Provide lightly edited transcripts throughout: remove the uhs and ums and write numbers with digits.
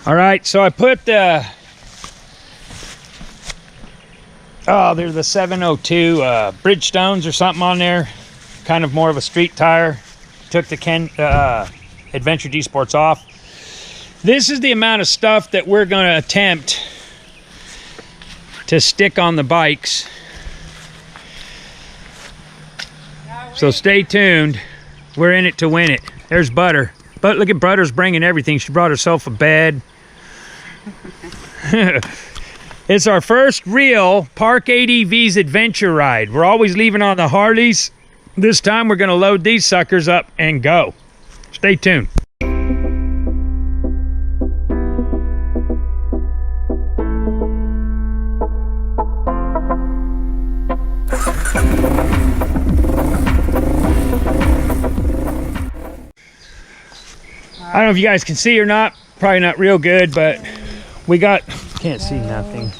All right, so I put the they're the 702 Bridgestones or something on there, kind of more of a street tire. Took the Adventure D Sports off. This is the amount of stuff that we're going to attempt to stick on the bikes. So stay tuned. We're in it to win it. There's Butter. But look at Butter's bringing everything. She brought herself a bed. It's our first real Park ADV's adventure ride. We're always leaving on the Harleys. This time we're going to load these suckers up and go. Stay tuned. I don't know if you guys can see or not. Probably not real good, but we got... Can't see nothing.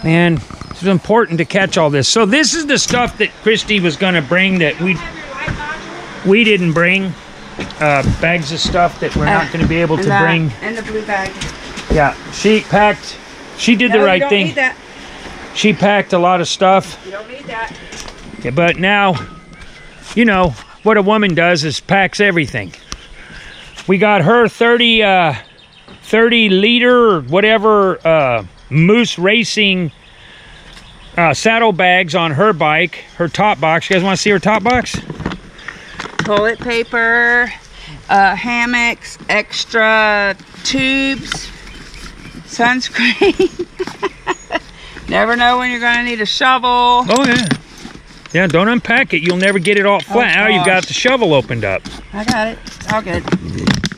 Man, it's important to catch all this. So this is the stuff that Christy was going to bring that we didn't bring. Bags of stuff that we're not going to be able to bring. And the blue bag. Yeah, she packed. She did the right thing. Need that. She packed a lot of stuff. You don't need that. Yeah, but now, you know, what a woman does is packs everything. We got her 30 liter or whatever Moose Racing saddle bags on her bike, her top box. You guys want to see her top box? Toilet paper, hammocks, extra tubes, sunscreen. Never know when you're going to need a shovel. Oh, yeah. Yeah, don't unpack it. You'll never get it all flat. Now you've got the shovel opened up. I got it. It's all good.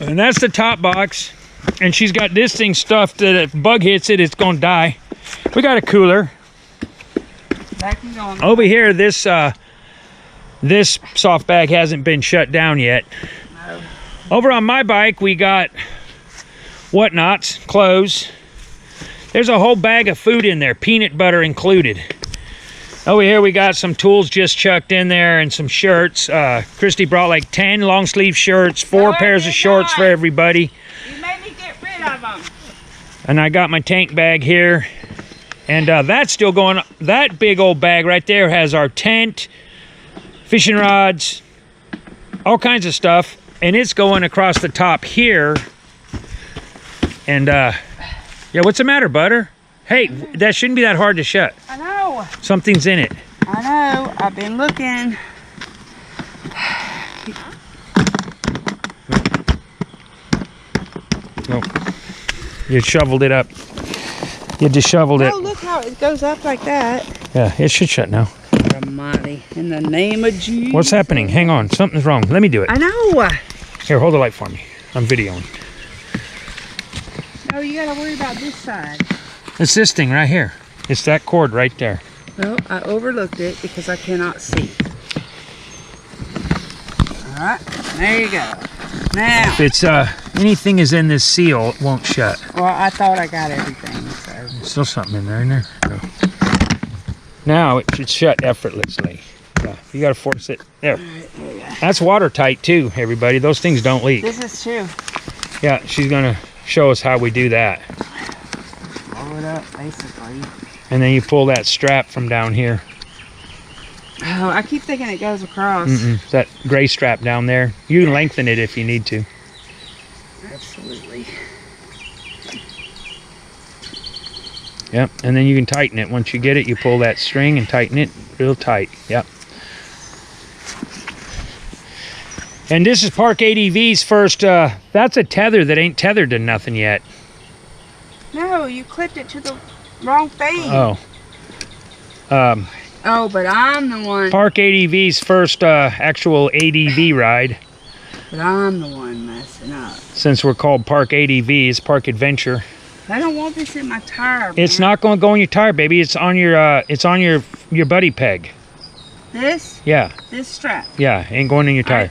And that's the top box. And she's got this thing stuffed that if a bug hits it, it's going to die. We got a cooler. Over here, this soft bag hasn't been shut down yet. No. Over on my bike, we got whatnots, clothes. There's a whole bag of food in there, peanut butter included. Over here, we got some tools just chucked in there and some shirts. Christy brought like 10 long sleeve shirts, 4 pairs of shorts for everybody. You made me get rid of them. And I got my tank bag here. And that's still going. That big old bag right there has our tent, fishing rods, all kinds of stuff. And it's going across the top here. And yeah, what's the matter, Butter? Hey, that shouldn't be that hard to shut. I know. Something's in it. I know. I've been looking. No. You shoveled it up. You just shoveled it. Oh, look how it goes up like that. Yeah, it should shut now. Almighty. In the name of Jesus. What's happening? Hang on. Something's wrong. Let me do it. I know. Here, hold the light for me. I'm videoing. No, you gotta worry about this side. It's this thing right here. It's that cord right there. Well, I overlooked it because I cannot see. All right, there you go. Now. If it's anything is in this seal, it won't shut. Well, I thought I got everything. So. There's still something in there, isn't there? No. Now it should shut effortlessly. Yeah, you gotta force it. There. Right, there you go. That's watertight too, everybody. Those things don't leak. This is true. Yeah, she's gonna show us how we do that. Blow it up, basically. And then you pull that strap from down here. Oh, I keep thinking it goes across. That gray strap down there. You can lengthen it if you need to. Absolutely. Yep, and then you can tighten it. Once you get it, you pull that string and tighten it real tight. Yep. And this is Park ADV's first, that's a tether that ain't tethered to nothing yet. No, you clipped it to the wrong thing. Oh. Oh, but I'm the one. Park ADV's first actual ADV ride. But I'm the one messing up. Since we're called Park ADV's, Park Adventure. I don't want this in my tire. It's not going to go in your tire, baby. It's on your buddy peg. This? Yeah. This strap? Yeah, ain't going in your tire.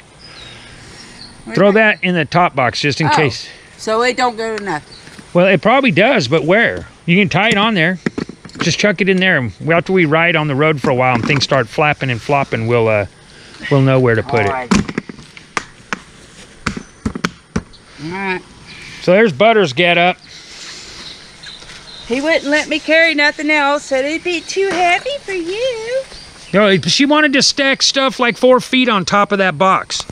Throw that in the top box just in case. So it don't go to nothing. Well, it probably does, but where? You can tie it on there. Just chuck it in there. After we ride on the road for a while and things start flapping and flopping, we'll know where to put it. All right. So there's Butter's get up. He wouldn't let me carry nothing else, said it'd be too heavy for you. No, she wanted to stack stuff like 4 feet on top of that box.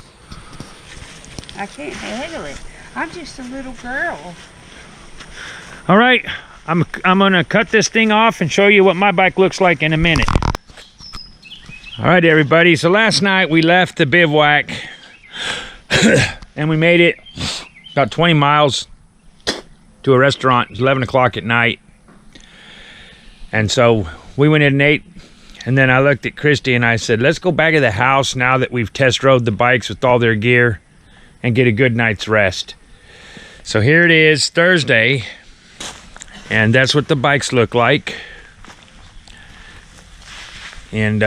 I can't handle it. I'm just a little girl. All right, I'm gonna cut this thing off and show you what my bike looks like in a minute. All right, everybody, so last night we left the bivouac and we made it about 20 miles to a restaurant. It was 11 o'clock at night. And so we went in and ate, and then I looked at Christy and I said, let's go back to the house now that we've test rode the bikes with all their gear and get a good night's rest. So here it is, Thursday, and that's what the bikes look like. And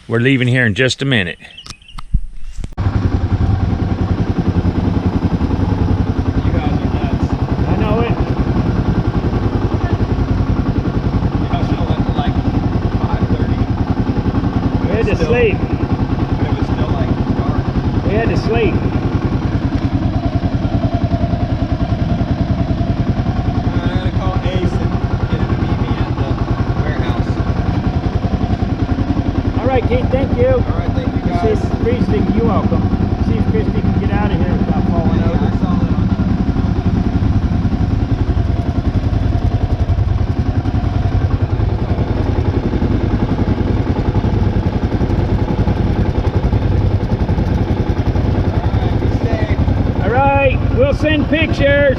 we're leaving here in just a minute. Sleep. But it was still like dark. We had to sleep. I'm gonna call Ace and get him to meet me at the warehouse. All right, Keith, thank you. All right, thank you guys. See if Christy, you're welcome. See if Christy can get out of here without falling over. I saw that on We'll send pictures.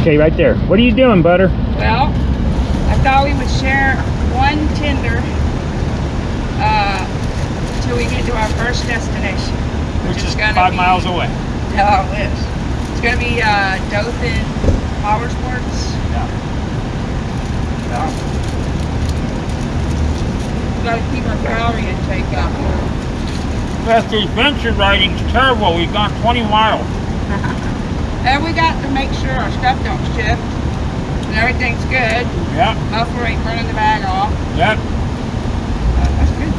Okay, right there. What are you doing, Butter? Well, I thought we would share one tender until we get to our first destination, Which is gonna 5 be, miles away. No, it is. It's going to be Dothan Power Sports. Yeah. We've got to keep our calorie intake up. That's the adventure riding's terrible. We've gone 20 miles. And we got to make sure our stuff don't shift and everything's good. Yep. Muffler ain't burning the bag off. Yep. That's good.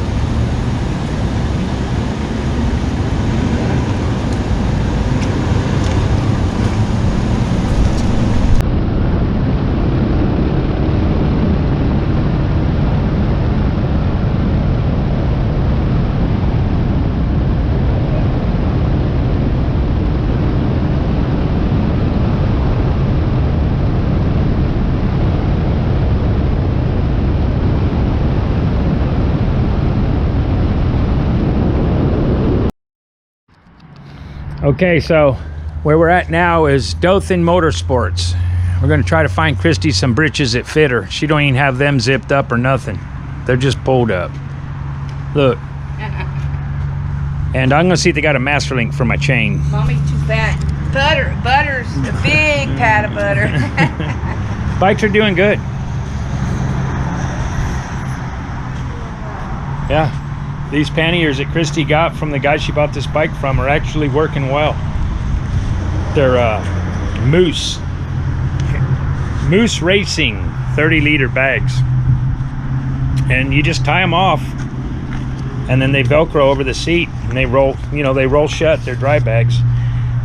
Okay, so where we're at now is Dothan Motorsports. We're gonna try to find Christy some britches that fit her. She don't even have them zipped up or nothing. They're just pulled up. Look. And I'm gonna see if they got a master link for my chain. Mommy's too fat. Butter's a big pat of butter. Bikes are doing good. Yeah. These panniers that Christy got from the guy she bought this bike from are actually working well. They're Moose Racing 30-liter bags. And you just tie them off and then they Velcro over the seat and they roll, you know, they roll shut. They're dry bags.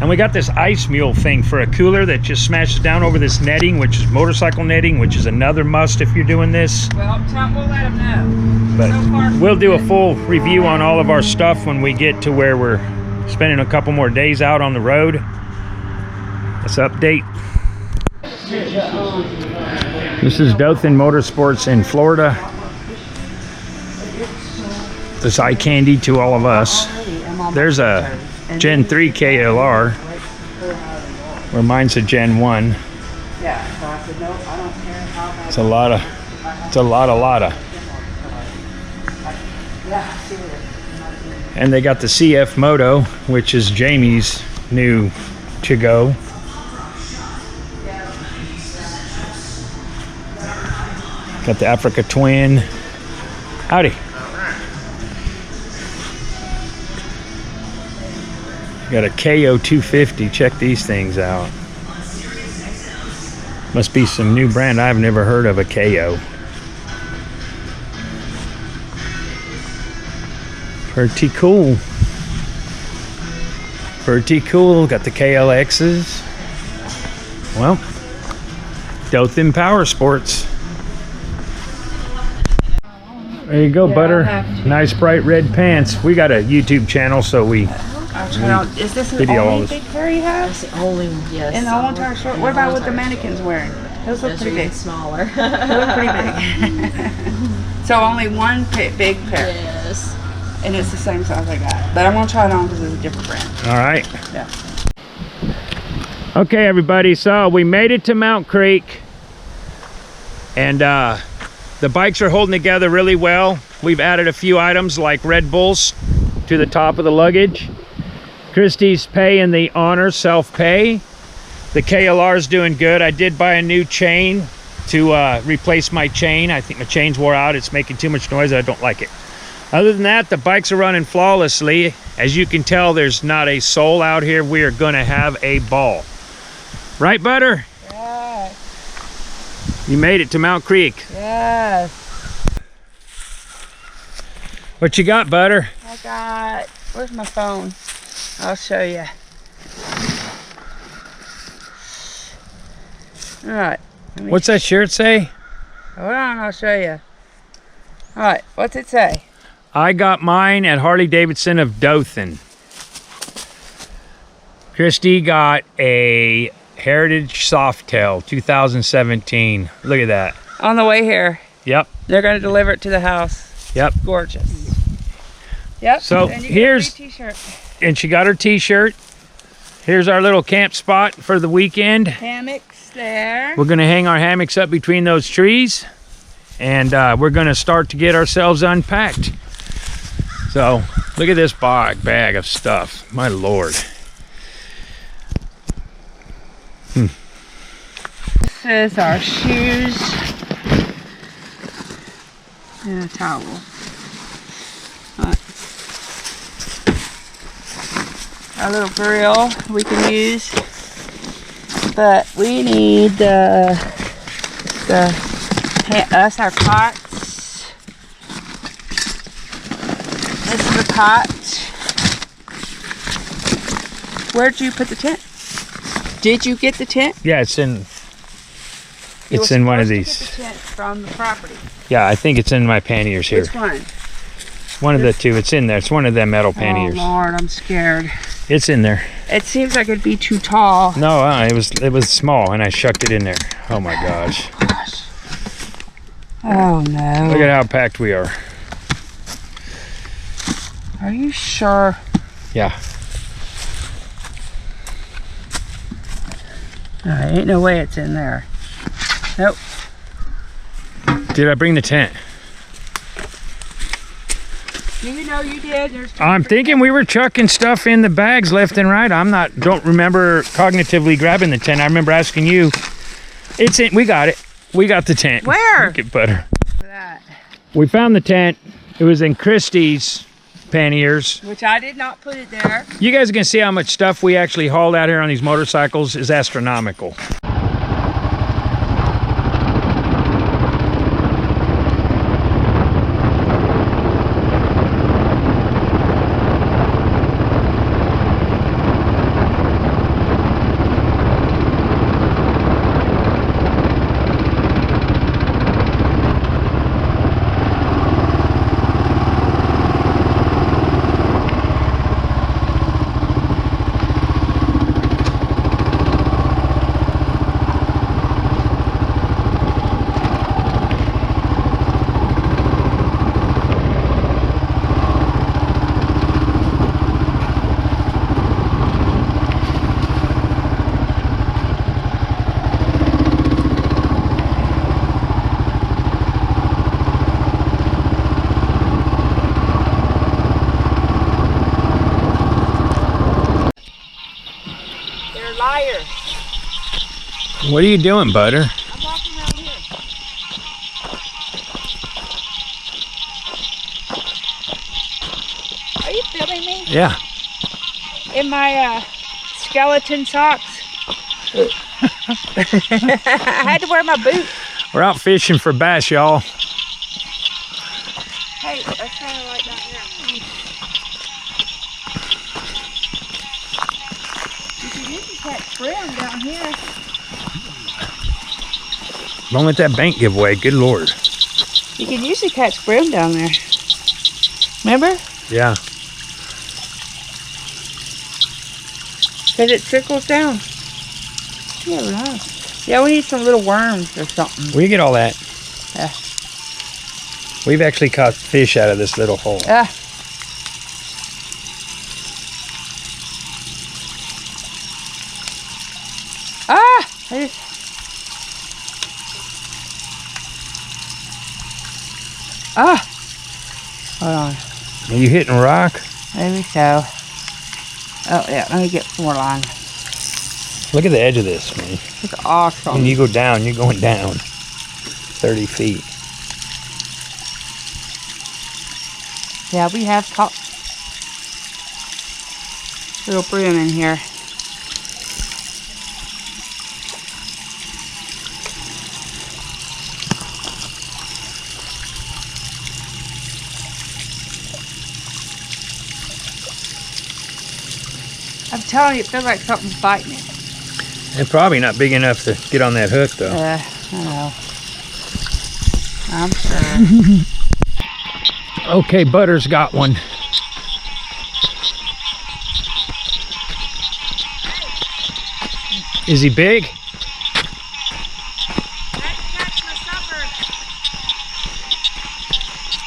And we got this ice mule thing for a cooler that just smashes down over this netting, which is motorcycle netting, which is another must if you're doing this. Well, we'll let them know. But So far, we'll do a full review on all of our stuff when we get to where we're spending a couple more days out on the road. Let's update. This is Dothan Motorsports in Florida. This eye candy to all of us. There's a Gen 3 KLR, where mine's a Gen 1. Yeah, so I said, no, I don't care how bad. It's a lot of. Yeah, see what And they got the CF Moto, which is Jamie's new to-go. Got the Africa Twin. Howdy. Got a KO 250. Check these things out. Must be some new brand. I've never heard of a KO. Pretty cool. Pretty cool. Got the KLXs. Well, Dothan Power Sports. There you go, Butter. Nice bright red pants. We got a YouTube channel, so we is this the video all only this. big pair you have? That's the only, yes. And the whole entire short? What about what the mannequin's wearing? Those look pretty big. Smaller. They look pretty big. So only one big pair. Yes. And it's the same size I got. But I'm going to try it on because it's a different brand. All right. Yeah. Okay, everybody. So we made it to Mount Creek. And the bikes are holding together really well. We've added a few items like Red Bulls to the top of the luggage. Christy's paying the honor self-pay. The KLR's doing good. I did buy a new chain to replace my chain. I think my chain's wore out. It's making too much noise. I don't like it. Other than that, the bikes are running flawlessly. As you can tell, there's not a soul out here. We are gonna have a ball. Right, Butter? Yes. You made it to Mount Creek. Yes. What you got, Butter? I got, where's my phone? I'll show you. All right. What's that shirt say? Hold on, I'll show you. All right, what's it say? I got mine at Harley Davidson of Dothan. Christy got a Heritage Softail 2017. Look at that. On the way here. Yep. They're going to deliver it to the house. Yep. Gorgeous. Yep. So and you here's, get a free t-shirt. and she got her t-shirt. Here's our little camp spot for the weekend. Hammocks there. We're gonna hang our hammocks up between those trees, and we're gonna start to get ourselves unpacked. So look at this bag of stuff. My Lord. This is our shoes and a towel. Our little grill we can use, but we need our pots. This is the pot. Where'd you put the tent? Did you get the tent? Yeah, it's in. You It's were in one of supposed to these. get the tent from the property. Yeah, I think it's in my panniers here. Which one? One of the two. It's in there. It's one of them metal panniers. Oh Lord, I'm scared. It's in there. It seems like it'd be too tall. No, it was small, and I shucked it in there. Oh my gosh! Oh no. Look at how packed we are. Are you sure? Yeah. Ain't no way it's in there. Nope. Did I bring the tent? You know you did. There's I'm thinking we were chucking stuff in the bags left and right. Don't remember cognitively grabbing the tent. I remember asking you. It's in. We got it. We got the tent. Where? Get butter. that. We found the tent. It was in Christie's panniers. Which I did not put it there. You guys are gonna see how much stuff we actually hauled out here on these motorcycles is astronomical. liar. What are you doing, Butter? I'm walking around here. Are you filming me? Yeah. In my skeleton socks? I had to wear my boots. We're out fishing for bass, y'all. Hey, that's kind of like down here. You can usually catch brim down here. Don't let that bank give way. Good Lord. You can usually catch brim down there. Remember? Yeah. Because it trickles down. You never know. Yeah, we need some little worms or something. We get all that. Yeah. We've actually caught fish out of this little hole. Ah. Ah! Ah! Hold on. Are you hitting rock? Maybe so. Oh, yeah. Let me get some more line. Look at the edge of this, man. It's awesome. When you go down, you're going down 30 feet. Yeah, we have caught little brim in here. I'm telling you, it feels like something's biting it. They're probably not big enough to get on that hook, though. I know. I'm sure. Okay, Butter's got one. Is he big? That's catch my supper.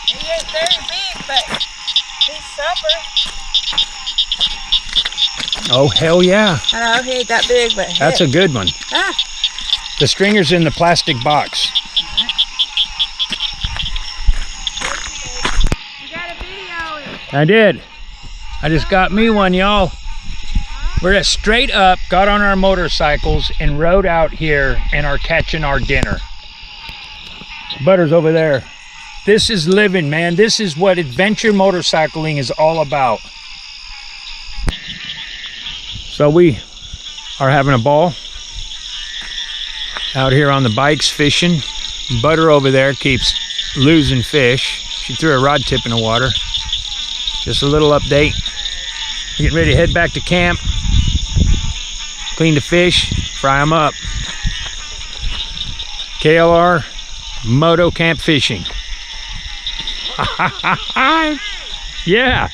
He ain't very big, but he's supper. Oh, hell yeah. I know, he ain't that big, but That's a good one. Ah! The stringer's in the plastic box. You got a video. I did. I just got me one, y'all. We're straight up, got on our motorcycles and rode out here and are catching our dinner. Butter's over there. This is living, man. This is what adventure motorcycling is all about. So we are having a ball out here on the bikes fishing. Butter over there keeps losing fish. She threw a rod tip in the water. Just a little update. We're getting ready to head back to camp. Clean the fish, fry them up. KLR Moto Camp Fishing. Yeah.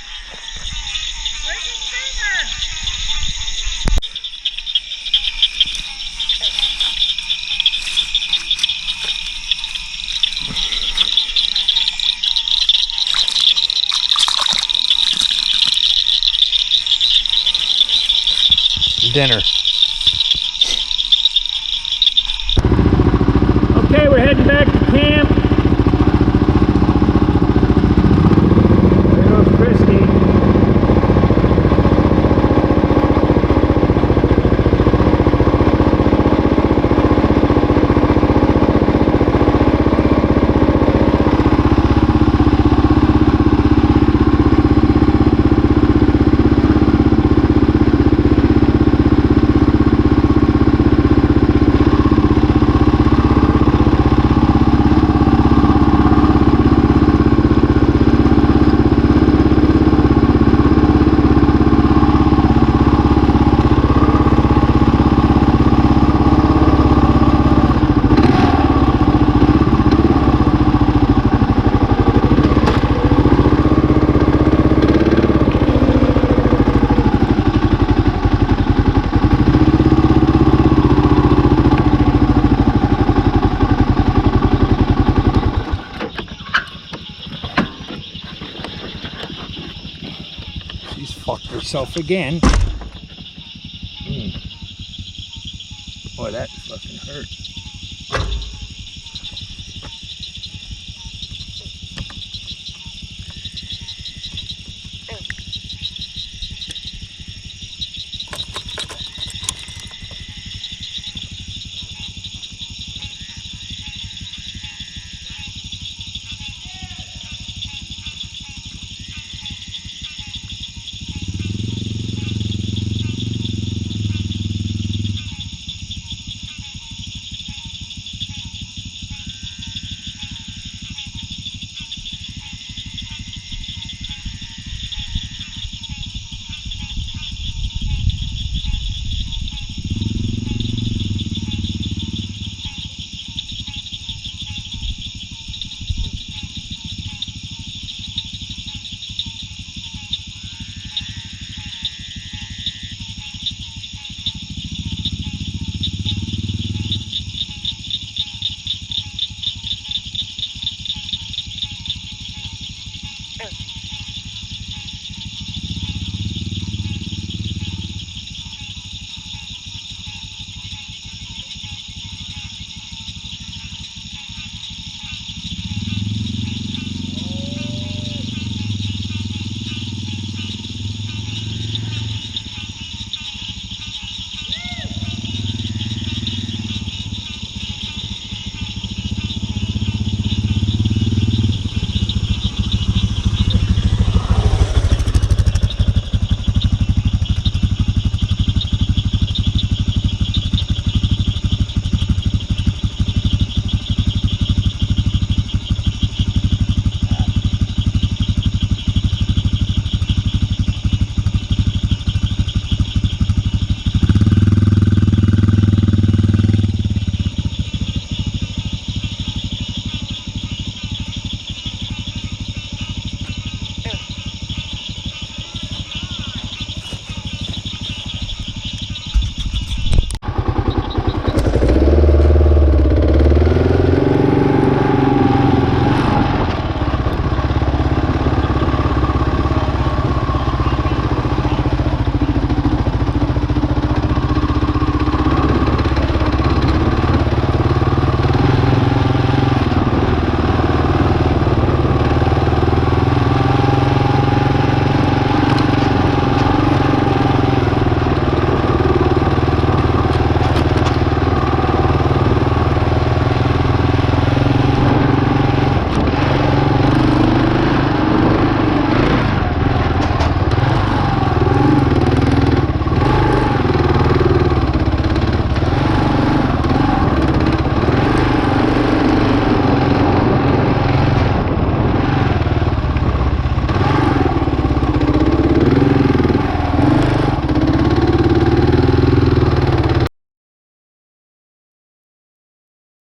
Dinner. Okay, we're heading back to camp. There goes Christy. Fucked herself again. Boy, that fucking hurt.